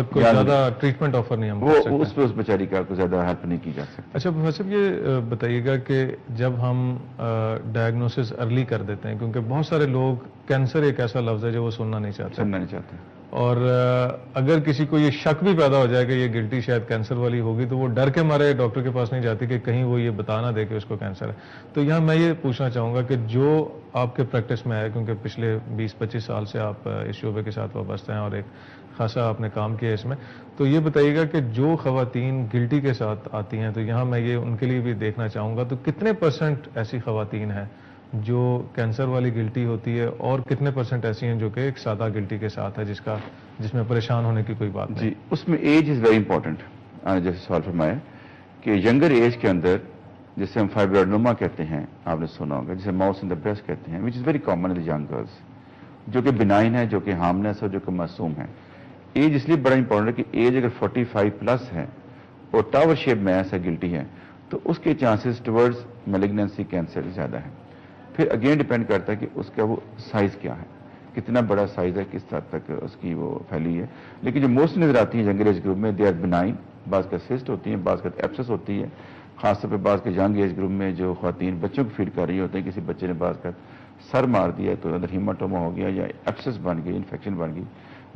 کوئی زیادہ treatment offer نہیں ہم کر سکتے، اس پہ اس بیچاری کا کوئی زیادہ ہیلپ نہیں کی جا سکتی۔ اچھا پروفیسر یہ بتائیے گا کہ جب ہم ڈائگنوسس ارلی کر دیتے ہیں، کیونکہ بہت سارے لوگ کینسر ایک ایسا لفظ ہے جو وہ سننا نہیں چاہتے، اور اگر کسی کو یہ شک بھی پیدا ہو جائے کہ یہ گلٹی شاید کینسر والی ہوگی تو وہ ڈر کے مارے ڈاکٹر کے پاس نہیں جاتی کہ کہیں وہ یہ بتا نہ دے کہ اس کو کینسر ہے۔ تو یہاں میں یہ پوچھنا چاہوں گا کہ جو آپ کے پریکٹس میں ہے، کیونکہ پچھلے 20-25 سال سے آپ اس شعبے کے ساتھ وابستہ ہیں اور ایک خاصا آپ نے کام کیا اس میں، تو یہ بتائیے گا کہ جو خواتین گلٹی کے ساتھ آتی ہیں، تو یہاں میں یہ ان کے لیے بھی دیکھنا چاہوں گا، تو کتنے % ایسی خواتین ہیں جو کینسر والی گلٹی ہوتی ہے اور کتنے % ایسی ہیں جو کہ ایک سادہ گلٹی کے ساتھ ہے جس میں پریشان ہونے کی کوئی بات نہیں؟ جی، اس میں ایج از ویری امپورٹنٹ۔ جیسے سوال فرمایا کہ ینگر ایج کے اندر جسے ہم فائبروڈنوما کہتے ہیں، آپ نے سنا ہوگا، جسے ماؤس ان دا بریسٹ کہتے ہیں، which is very common in young girls, جو کہ بنائن ہے، جو کہ ہارملیس ہے، جو کہ معصوم ہے۔ ایج اس لیے بڑا امپورٹنٹ ہے کہ ایج اگر 45+ ہے اور ٹاور شیپ میس ہے، گلٹی ہے، تو اس کے چانسز ٹورڈز میلیگنینسی کینسر زیادہ ہے۔ پھر اگین ڈیپینڈ کرتا ہے کہ اس کا وہ سائز کیا ہے، کتنا بڑا سائز ہے، کس حد تک اس کی وہ پھیلی ہے۔ لیکن جو موسٹ نظر آتی ہیں ینگر ایج گروپ میں، دے آر بنائن، بعض کا سسٹ ہوتی ہیں، بعض کا ایپسس ہوتی ہے، خاص طور پہ بعض کے ینگ ایج گروپ میں جو خواتین بچوں کو فیڈ کر رہی ہوتے ہیں، کسی بچے نے بعض کا سر مار دیا تو اندر ہیماٹوما ہو گیا یا ایپسس بن گئی، انفیکشن بن گئی،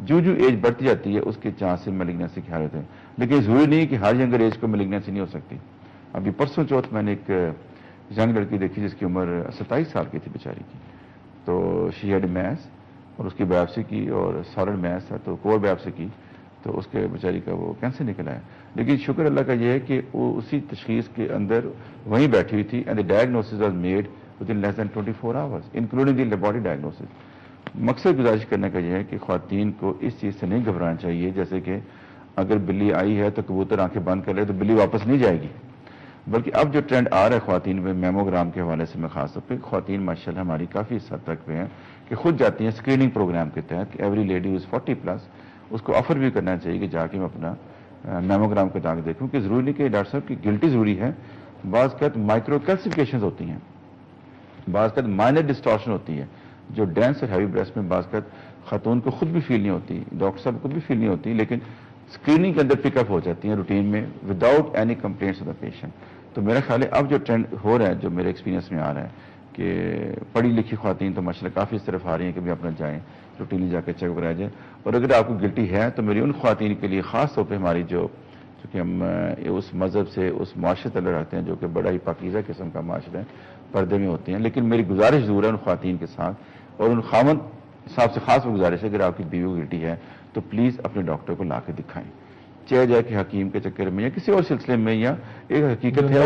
جو ایج بڑھتی جاتی ہے اس کے چانس میلیگنینسی کے حالت ہے۔ لیکن ضروری نہیں کہ ہر ینگر ایج کو میلیگنینسی نہیں ہو سکتی۔ ابھی پرسوں چوتھ میں نے ایک ینگ لڑکی دیکھی جس کی عمر 27 سال کی تھی بیچاری کی، تو شی ہیڈ میس اور اس کی بایوپسی کی اور سالڈ میس ہے تو کور بایوپسی کی تو اس کے بیچاری کا وہ کینسر نکل آیا۔ لیکن شکر اللہ کا یہ ہے کہ وہ اسی تشخیص کے اندر وہیں بیٹھی ہوئی تھی، and the diagnosis was made within less than 24 hours including the laboratory diagnosis. مقصد گزارش کرنے کا یہ ہے کہ خواتین کو اس چیز سے نہیں گھبرانا چاہیے، جیسے کہ اگر بلی آئی ہے تو کبوتر آنکھیں بند کر لے تو بلی واپس نہیں جائے گی، بلکہ اب جو ٹرینڈ آ رہا ہے خواتین میں میموگرام کے حوالے سے، میں خاص طور پہ خواتین ماشاءاللہ ہماری کافی اس حد تک پہ ہیں کہ خود جاتی ہیں اسکریننگ پروگرام کے تحت، کہ ایوری لیڈی از 40+، اس کو آفر بھی کرنا چاہیے کہ جا کے میں اپنا میموگرام کے داغ دیکھوں، کہ ضروری نہیں کہ ڈاکٹر صاحب کی گلٹی ضروری ہے، بعض کا مائکرو کیلسیفیکیشنز ہوتی ہیں، بعض کا مائنر ڈسٹارشن ہوتی ہے جو ڈینس اور ہیوی بریسٹ میں بعض کا خاتون کو خود بھی فیل نہیں ہوتی، ڈاکٹر صاحب کو بھی فیل نہیں ہوتی، لیکن اسکریننگ کے اندر پک اپ ہو جاتی ہیں روٹین میں without any complaints of the patient. تو میرا خیال ہے اب جو ٹرینڈ ہو رہا ہے، جو میرے ایکسپیرینس میں آ رہا ہے کہ پڑھی لکھی خواتین تو ماشاءاللہ کافی اس طرف آ رہی ہیں کہ بھی اپنا جائیں روٹینلی جا کے چیک کرایا جائے، اور اگر آپ کو گلٹی ہے تو میری ان خواتین کے لیے خاص طور پہ ہماری جو چونکہ ہم اس مذہب سے اس معاشرے تعلق رکھتے ہیں جو کہ بڑا ہی پاکیزہ قسم کا معاشرہ ہے، پردے میں ہوتی ہیں، لیکن میری گزارش ضرور ہے ان خواتین کے ساتھ اور ان خاوند صاحب سے خاص گزارش ہے اگر آپ کی بیوی گلٹی ہے تو پلیز اپنے ڈاکٹر کو لا کے دکھائیں، چاہے جائے کہ حکیم کے چکر میں یا کسی اور سلسلے میں یا ایک حقیقت ہے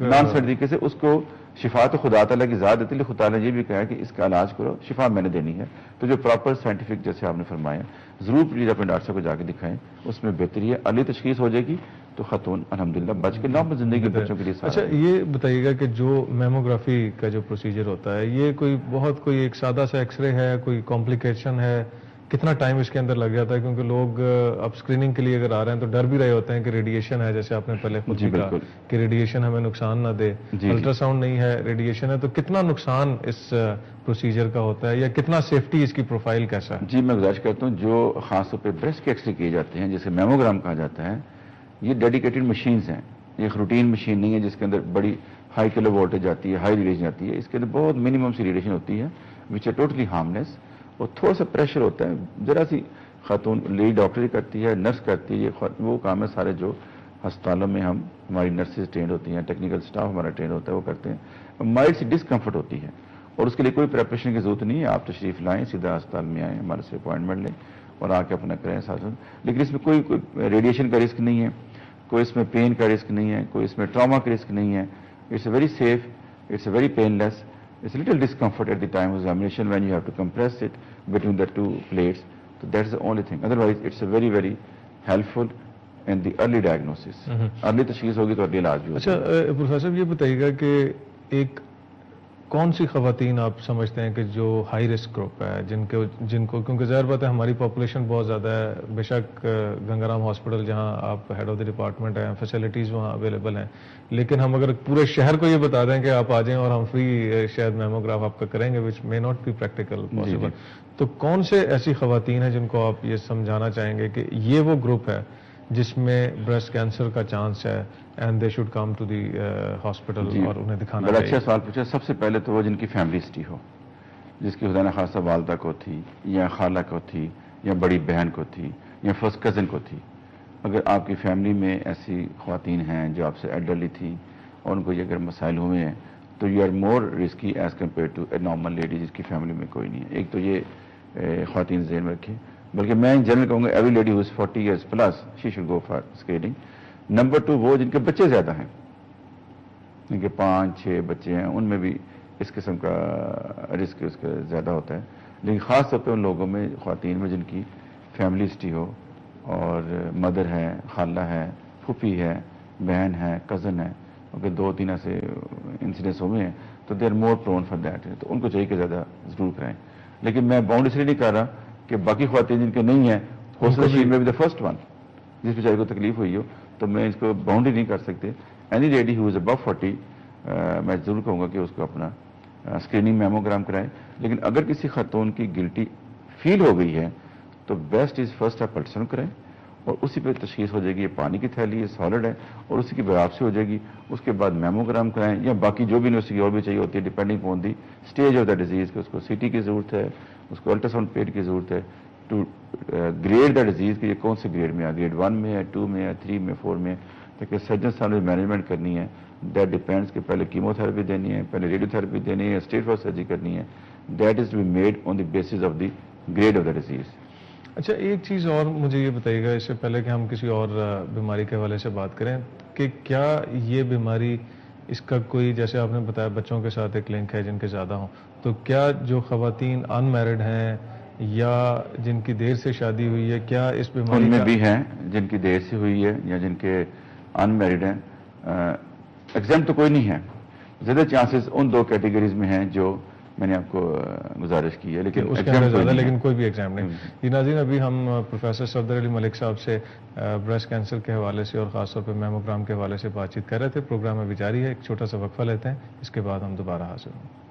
نان سائنٹیفک سے اس کو شفا تو خدا تعالیٰ کی ذات دیتی ہے، خدا تعالیٰ نے یہ بھی کہا ہے کہ اس کا علاج کرو، شفا میں نے دینی ہے، تو جو پراپر سائنٹیفک جیسے آپ نے فرمایا ضرور پلیز اپنے ڈاکٹر کو جا کے دکھائیں، اس میں بہتری ہے، علی تشخیص ہو جائے گی تو خاتون الحمدللہ بچ کے نارمل زندگی بچوں کے لیے سارا۔ اچھا یہ بتائیے گا کہ جو میموگرافی کا جو پروسیجر ہوتا ہے یہ کوئی ایک سادہ سا ایکس رے ہے، کوئی کمپلیکیشن ہے، کتنا ٹائم اس کے اندر لگ جاتا ہے؟ کیونکہ لوگ اب اسکریننگ کے لیے اگر آ رہے ہیں تو ڈر بھی رہے ہوتے ہیں کہ ریڈیشن ہے، جیسے آپ نے پہلے خود بھی کہا کہ ریڈیشن ہمیں نقصان نہ دے، الٹرا ساؤنڈ نہیں ہے ریڈیشن ہے، تو کتنا نقصان اس پروسیجر کا ہوتا ہے یا کتنا سیفٹی اس کی پروفائل کیسا ہے؟ جی میں گزارش کرتا ہوں جو خاص طور پہ بریسٹ کے ایکس رے کیے جاتے ہیں جسے میموگرام کہا جاتا ہے، یہ ڈیڈیکیٹڈ مشینز ہیں، یہ ایک روٹین مشین نہیں ہے جس کے اندر بڑی ہائی کلو وولٹیج آتی ہے، ہائی ریڈیشن آتی ہے، اس کے اندر بہت منیمم سی ریڈیشن ہوتی ہے وچ ہے ٹوٹلی ہارملیس، اور تھوڑا سا پریشر ہوتا ہے، ذرا سی خاتون لیڈی ڈاکٹر کرتی ہے، نرس کرتی ہے، یہ وہ کام ہے سارے جو ہسپتالوں میں ہماری نرسز ٹرینڈ ہوتی ہیں، ٹیکنیکل سٹاف ہمارا ٹرینڈ ہوتا ہے وہ کرتے ہیں، مائلڈ سی ڈسکمفرٹ ہوتی ہے اور اس کے لیے کوئی پریپریشن کی ضرورت نہیں ہے، آپ تشریف لائیں، سیدھا ہسپتال میں آئیں، ہمارے سے اپوائنٹمنٹ لیں اور آ کے اپنا کریں ساتھ، لیکن اس میں کوئی ریڈیشن کا رسک نہیں ہے، کوئی اس میں پین کا رسک نہیں ہے، کوئی اس میں ٹراما کا رسک نہیں ہے، it's a very safe, it's a very painless, it's a little discomfort at the time of examination when you have to compress it between the two plates, تو that is the only thing, otherwise it's a very very helpful in the early diagnosis, early تشخیص ہوگی تو early علاج بھی ہوگا۔ اچھا professor یہ بتائیے گا کہ ایک کون سی خواتین آپ سمجھتے ہیں کہ جو ہائی رسک گروپ ہے، جن کو کیونکہ ظاہر بات ہے ہماری پاپولیشن بہت زیادہ ہے، بے شک گنگا رام ہاسپٹل جہاں آپ ہیڈ آف دی ڈپارٹمنٹ ہیں، فیسلٹیز وہاں اویلیبل ہیں، لیکن ہم اگر پورے شہر کو یہ بتا دیں کہ آپ آ جائیں اور ہم فری شاید میموگراف آپ کا کریں گے، which may not be practical possible, تو کون سے ایسی خواتین ہیں جن کو آپ یہ سمجھانا چاہیں گے کہ یہ وہ گروپ ہے جس میں بریسٹ کینسر کا چانس ہے and they should come to the hospital اور انہیں دکھانا بڑا چاہیے؟ اچھا سوال پوچھا. سب سے پہلے تو وہ جن کی فیملی ہسٹری ہو، جس کی خدا نخواستہ والدہ کو تھی یا خالہ کو تھی یا بڑی بہن کو تھی یا فرسٹ کزن کو تھی. اگر آپ کی فیملی میں ایسی خواتین ہیں جو آپ سے ایلڈرلی تھی اور ان کو یہ اگر مسائل ہوئے ہیں تو you are more risky as compare to a normal lady جس کی فیملی میں کوئی نہیں ہے. ایک تو یہ خواتین ذہن میں رکھیں، بلکہ میں ان جنرل کہوں گا every lady who is 40 years plus she should go for screening. Number 2 وہ جن کے بچے زیادہ ہیں، جن کے 5-6 بچے ہیں، ان میں بھی اس قسم کا رسک اس کا زیادہ ہوتا ہے. لیکن خاص طور پہ ان لوگوں میں، خواتین میں جن کی فیملی ہسٹری ہو اور مدر ہے، خالہ ہے، پھوپھی ہے، بہن ہے، کزن ہے، اگر 2-3 ایسے انسیڈنٹس ہوئے ہیں تو they are more prone for that. تو ان کو چاہیے کہ زیادہ ضرور کریں. لیکن میں باؤنڈ اس لیے نہیں کر رہا کہ باقی خواتین جن کے نہیں ہیں ہو سکتا شی میں بھی دا فرسٹ ون جس بیچارے کو تکلیف ہوئی ہو، تو میں اس کو باؤنڈری نہیں کر سکتے. اینی لیڈی ہو از ابو 40 میں ضرور کہوں گا کہ اس کو اپنا اسکریننگ میموگرام کرائیں. لیکن اگر کسی خاتون کی گلٹی فیل ہو گئی ہے تو بیسٹ از فرسٹ آپ الٹراساؤنڈ کریں اور اسی پہ تشخیص ہو جائے گی یہ پانی کی تھیلی ہے، سالڈ ہے، اور اسی کی بایوپسی ہو جائے گی. اس کے بعد میموگرام کرائیں یا باقی جو بھی یونیورسٹی اور بھی چاہیے ہوتی ہے depending on the stage of the disease کہ اس کو سی ٹی کی ضرورت ہے، اس کو الٹراساؤنڈ پیڈ کی ضرورت ہے ٹو گریڈ دا ڈیزیز کہ یہ کون سے گریڈ میں ہے، گریڈ 1 میں ہے، 2 میں ہے، 3 میں، 4 میں. تاکہ سرجن صاحب نے مینجمنٹ کرنی ہے. دیٹ ڈیپینڈس کہ پہلے کیمو تھراپی دینی ہے، پہلے ریڈیو تھراپی دینی ہے، اسٹیج فار سرجری کرنی ہے. That is to be made on the basis of the grade of the disease. اچھا ایک چیز اور مجھے یہ بتائیے گا اس سے پہلے کہ ہم کسی اور بیماری کے حوالے سے بات کریں کہ کیا یہ بیماری اس کا کوئی، جیسے آپ نے بتایا بچوں کے ساتھ ایک لنک ہے جن کے زیادہ ہوں، تو کیا جو خواتین ان میرڈ ہیں یا جن کی دیر سے شادی ہوئی ہے کیا اس بیماری ان میں بھی ہیں جن کی دیر سے ہوئی ہے یا جن کے ان میرڈ ہیں. ایگزام تو کوئی نہیں ہے. زیادہ چانسز ان 2 کیٹیگریز میں ہیں جو میں نے آپ کو گزارش کی ہے، لیکن اس کے اندر زیادہ لیکن کوئی بھی ایگزام نہیں. جی ناظرین، ابھی ہم پروفیسر صفدر علی ملک صاحب سے بریسٹ کینسر کے حوالے سے اور خاص طور پہ میموگرام کے حوالے سے بات چیت کر رہے تھے. پروگرام ابھی جاری ہے، ایک چھوٹا سا وقفہ لیتے ہیں، اس کے بعد ہم دوبارہ حاضر ہوں.